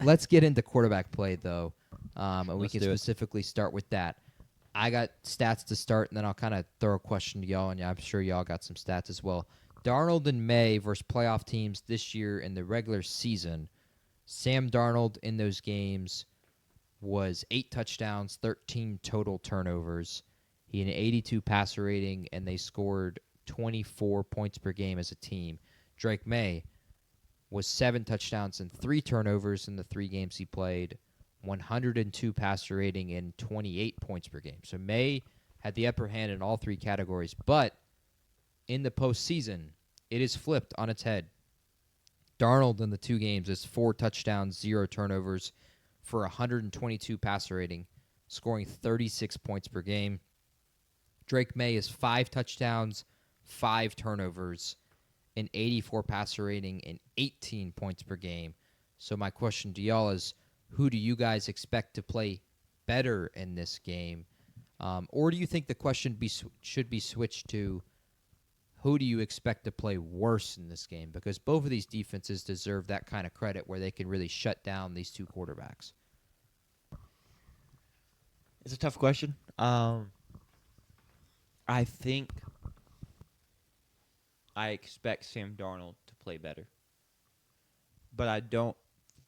let's get into quarterback play, though, and we Let's can do it. specifically start with that. I got stats to start, and then I'll kind of throw a question to y'all, and I'm sure y'all got some stats as well. Darnold and May versus playoff teams this year in the regular season. Sam Darnold in those games was 8 touchdowns, 13 total turnovers. He had an 82 passer rating, and they scored 24 points per game as a team. Drake Maye was 7 touchdowns and 3 turnovers in the 3 games he played, 102 passer rating, and 28 points per game. So Maye had the upper hand in all 3 categories, but in the postseason, it is flipped on its head. Darnold in the 2 games is 4 touchdowns, 0 turnovers for 122 passer rating, scoring 36 points per game. Drake Maye is 5 touchdowns, 5 turnovers, an 84 passer rating, and 18 points per game. So my question to y'all is, who do you guys expect to play better in this game? Or do you think the question should be switched to, who do you expect to play worse in this game? Because both of these defenses deserve that kind of credit where they can really shut down these 2 quarterbacks. It's a tough question. I think I expect Sam Darnold to play better. But I don't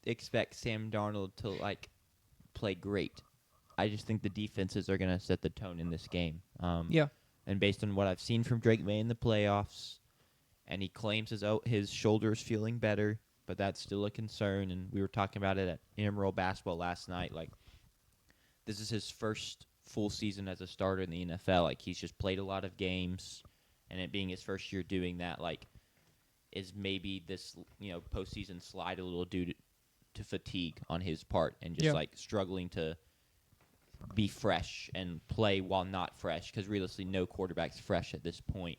expect Sam Darnold to, play great. I just think the defenses are going to set the tone in this game. Yeah. And based on what I've seen from Drake Maye in the playoffs, and he claims his shoulder's feeling better, but that's still a concern. And we were talking about it at Emerald Basketball last night. This is his first full season as a starter in the NFL. He's just played a lot of games, and it being his first year doing that, is maybe this, postseason slide a little due to fatigue on his part and just, struggling to be fresh and play while not fresh, because realistically no quarterback's fresh at this point.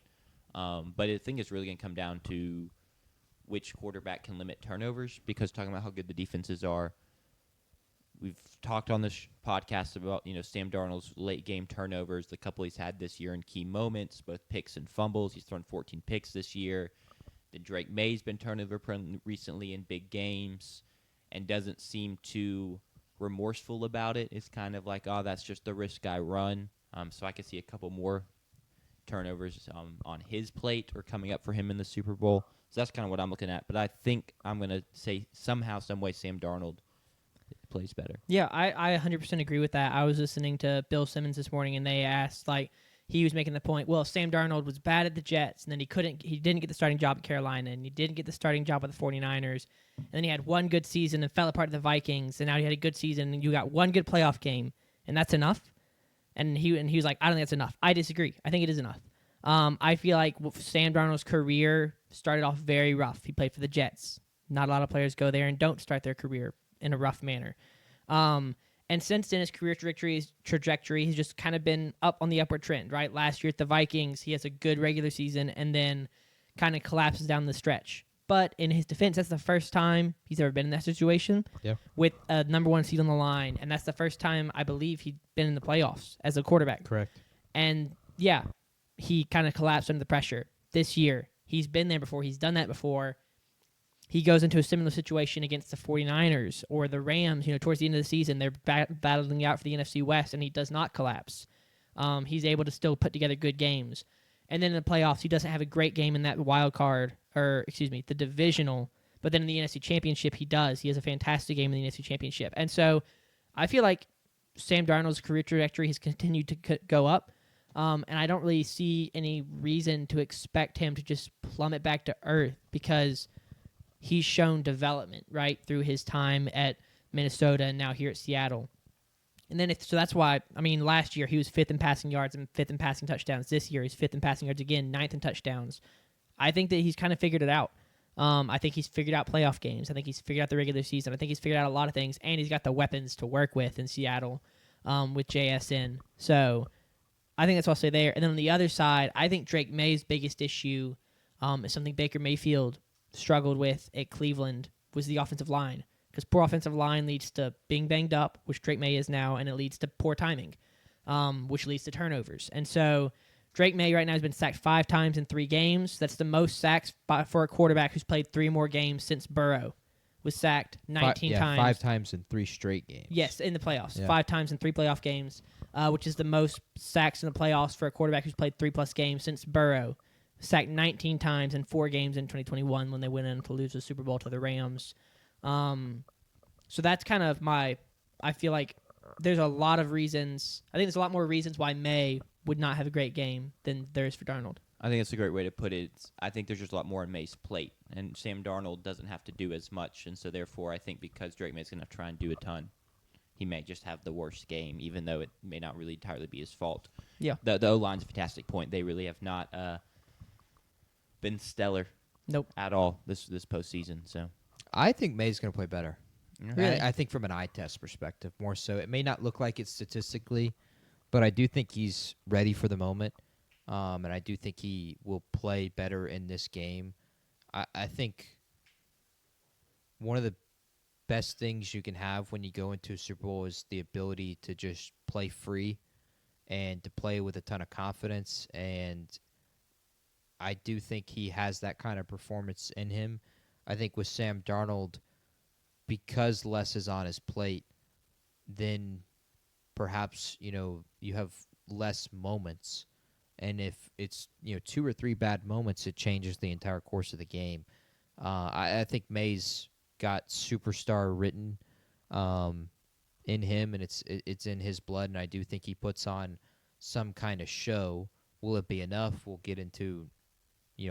But I think it's really going to come down to which quarterback can limit turnovers, because talking about how good the defenses are, we've talked on this podcast about, Sam Darnold's late game turnovers, the couple he's had this year in key moments, both picks and fumbles. He's thrown 14 picks this year. Then Drake Maye's been turnover prone recently in big games and doesn't seem too remorseful about it. It's kind of like, oh, that's just the risk I run. So I could see a couple more turnovers on his plate or coming up for him in the Super Bowl. So that's kind of what I'm looking at. But I think I'm going to say somehow, some way, Sam Darnold plays better. Yeah, I 100% agree with that. I was listening to Bill Simmons this morning, and they asked, he was making the point, well, Sam Darnold was bad at the Jets, and then he didn't get the starting job at Carolina, and he didn't get the starting job with the 49ers, and then he had one good season and fell apart at the Vikings, and now he had a good season, and you got one good playoff game, and that's enough? And he was like, I don't think that's enough. I disagree. I think it is enough. I feel like Sam Darnold's career started off very rough. He played for the Jets. Not a lot of players go there and don't start their career in a rough manner. And since then, his career trajectory has just kind of been up on the upward trend, right? Last year at the Vikings, he has a good regular season and then kind of collapses down the stretch. But in his defense, that's the first time he's ever been in that situation with a number 1 seed on the line. And that's the first time, I believe, he'd been in the playoffs as a quarterback. Correct. And, yeah, he kind of collapsed under the pressure. This year, he's been there before. He's done that before. He goes into a similar situation against the 49ers or the Rams, towards the end of the season. They're battling out for the NFC West, and he does not collapse. He's able to still put together good games. And then in the playoffs, he doesn't have a great game in that wild card, the divisional. But then in the NFC Championship, he does. He has a fantastic game in the NFC Championship. And so I feel like Sam Darnold's career trajectory has continued to go up. And I don't really see any reason to expect him to just plummet back to earth, because he's shown development, right, through his time at Minnesota and now here at Seattle. And then so that's why, last year he was 5th in passing yards and 5th in passing touchdowns. This year he's 5th in passing yards again, 9th in touchdowns. I think that he's kind of figured it out. I think he's figured out playoff games. I think he's figured out the regular season. I think he's figured out a lot of things, and he's got the weapons to work with in Seattle with JSN. So I think that's what I'll say there. And then on the other side, I think Drake Maye's biggest issue is something Baker Mayfield struggled with at Cleveland, was the offensive line. Because poor offensive line leads to being banged up, which Drake Maye is now, and it leads to poor timing, which leads to turnovers. And so Drake Maye right now has been sacked 5 times in 3 games. That's the most sacks for a quarterback who's played 3 more games since Burrow. was sacked 19 times. 5 times in 3 straight games. Yes, in the playoffs. Yeah. 5 times in 3 playoff games, which is the most sacks in the playoffs for a quarterback who's played 3+ games since Burrow. Sacked 19 times in 4 games in 2021 when they went in to lose the Super Bowl to the Rams. So that's kind of I feel like there's a lot of reasons. I think there's a lot more reasons why Maye would not have a great game than there is for Darnold. I think that's a great way to put it. I think there's just a lot more on Maye's plate, and Sam Darnold doesn't have to do as much, and so therefore I think because Drake Maye's going to try and do a ton, he may just have the worst game, even though it may not really entirely be his fault. Yeah. The O-line's a fantastic point. They really have not been stellar Nope. at all this postseason. So I think Maye's going to play better. Really? I think from an eye test perspective more so. It may not look like it statistically, but I do think he's ready for the moment. And I do think he will play better in this game. I think one of the best things you can have when you go into a Super Bowl is the ability to just play free and to play with a ton of confidence. And I do think he has that kind of performance in him. I think with Sam Darnold, because less is on his plate, then perhaps, you have less moments. And if it's 2 or 3 bad moments, it changes the entire course of the game. I think Maye's got superstar written in him, and it's in his blood. And I do think he puts on some kind of show. Will it be enough? We'll get into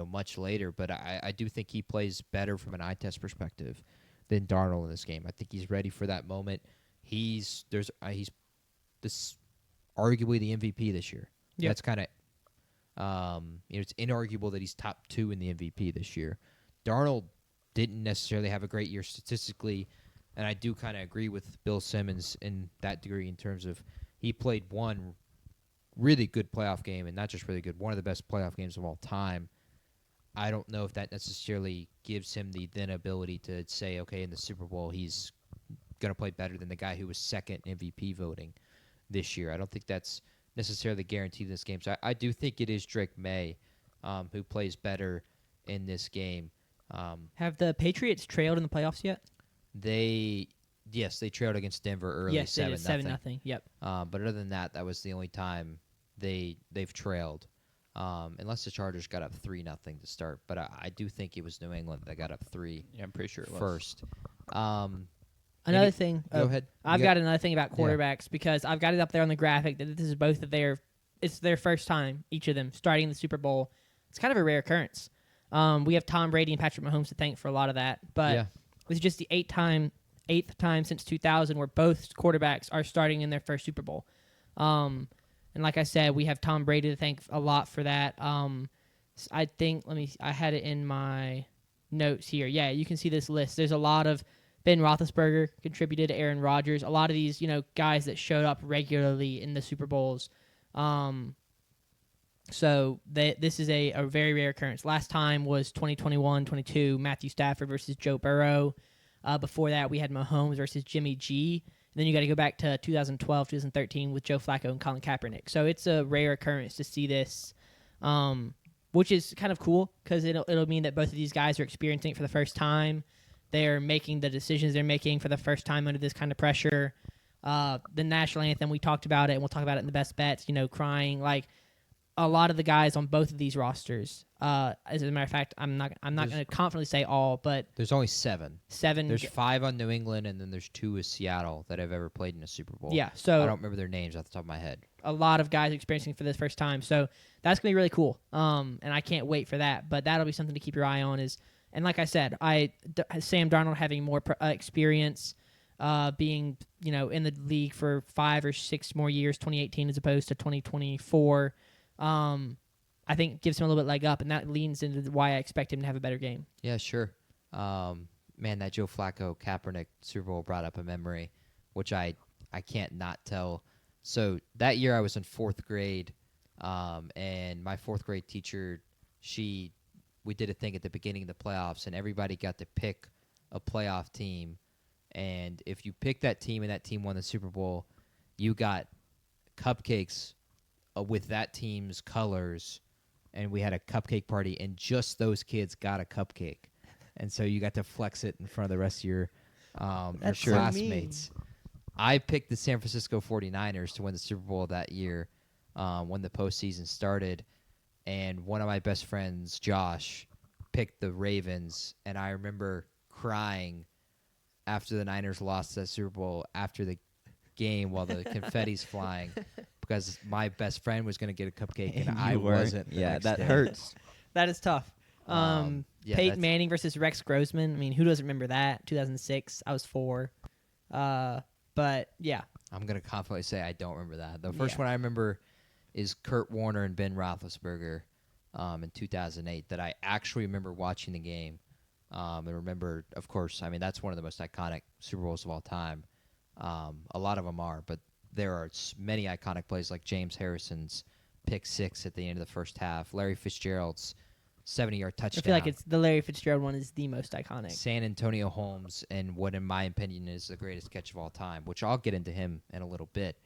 much later. But I do think he plays better from an eye test perspective than Darnold in this game. I think he's ready for that moment. He's arguably the MVP this year. Yep. That's kind of. It's inarguable that he's top 2 in the MVP this year. Darnold didn't necessarily have a great year statistically, and I do kind of agree with Bill Simmons in that degree in terms of he played one really good playoff game, and not just really good, one of the best playoff games of all time. I don't know if that necessarily gives him the then ability to say, okay, in the Super Bowl he's going to play better than the guy who was second in MVP voting this year. I don't think that's necessarily guaranteed in this game. So I do think it is Drake Maye who plays better in this game. Have the Patriots trailed in the playoffs yet? They trailed against Denver early. Yes, they did 7-0. Yep. But other than that, that was the only time they've trailed. Unless the Chargers got up 3-0 to start. But I do think it was New England that got up 3. yeah, I'm pretty sure it was. First. Another thing. Go ahead. I've got another thing about quarterbacks because I've got it up there on the graphic that this is both of it's their first time, each of them, starting in the Super Bowl. It's kind of a rare occurrence. We have Tom Brady and Patrick Mahomes to thank for a lot of that. But this is just the 8th time since 2000 where both quarterbacks are starting in their first Super Bowl. And like I said, we have Tom Brady to thank a lot for that. I think, I had it in my notes here. Yeah, you can see this list. There's a lot of Ben Roethlisberger contributed, Aaron Rodgers, a lot of these, guys that showed up regularly in the Super Bowls. So this is a very rare occurrence. Last time was 2021-22, Matthew Stafford versus Joe Burrow. Before that, we had Mahomes versus Jimmy G. And then you got to go back to 2012, 2013 with Joe Flacco and Colin Kaepernick. So it's a rare occurrence to see this, which is kind of cool because it'll mean that both of these guys are experiencing it for the first time. They're making the decisions they're making for the first time under this kind of pressure. The national anthem, we talked about it, and we'll talk about it in the best bets, crying. Like, a lot of the guys on both of these rosters, as a matter of fact, I'm not going to confidently say all, but there's only 7. 7. There's 5 on New England, and then there's 2 with Seattle that have ever played in a Super Bowl. Yeah, so I don't remember their names off the top of my head. A lot of guys experiencing for the first time, so that's going to be really cool. And I can't wait for that, but that'll be something to keep your eye on. And like I said, Sam Darnold having more experience, being in the league for 5 or 6 more years, 2018 as opposed to 2024. I think gives him a little bit leg up, and that leans into why I expect him to have a better game. Yeah, sure. Man, that Joe Flacco Kaepernick Super Bowl brought up a memory, which I can't not tell. So that year I was in 4th grade, and my 4th grade teacher, we did a thing at the beginning of the playoffs, and everybody got to pick a playoff team. And if you picked that team and that team won the Super Bowl, you got cupcakes with that team's colors, and we had a cupcake party, and just those kids got a cupcake. and so you got to flex it in front of the rest of your That's so mean. classmates. I picked the San Francisco 49ers to win the Super Bowl that year when the postseason started, and one of my best friends, Josh, picked the Ravens, and I remember crying after the Niners lost that Super Bowl after the game while the confetti's flying because my best friend was going to get a cupcake and I You weren't. wasn't. the Yeah, next that day. hurts. That is tough. Yeah, Peyton that's- Manning versus Rex Grossman. I mean, who doesn't remember that? 2006. I was 4. But yeah, I'm going to confidently say I don't remember that. The first Yeah. one I remember is Kurt Warner and Ben Roethlisberger in 2008 that I actually remember watching the game. And remember, of course, I mean, that's one of the most iconic Super Bowls of all time. A lot of them are, but there are many iconic plays like James Harrison's pick 6 at the end of the first half, Larry Fitzgerald's 70-yard touchdown. I feel like it's the Larry Fitzgerald one is the most iconic. San Antonio Holmes and what, in my opinion, is the greatest catch of all time, which I'll get into him in a little bit.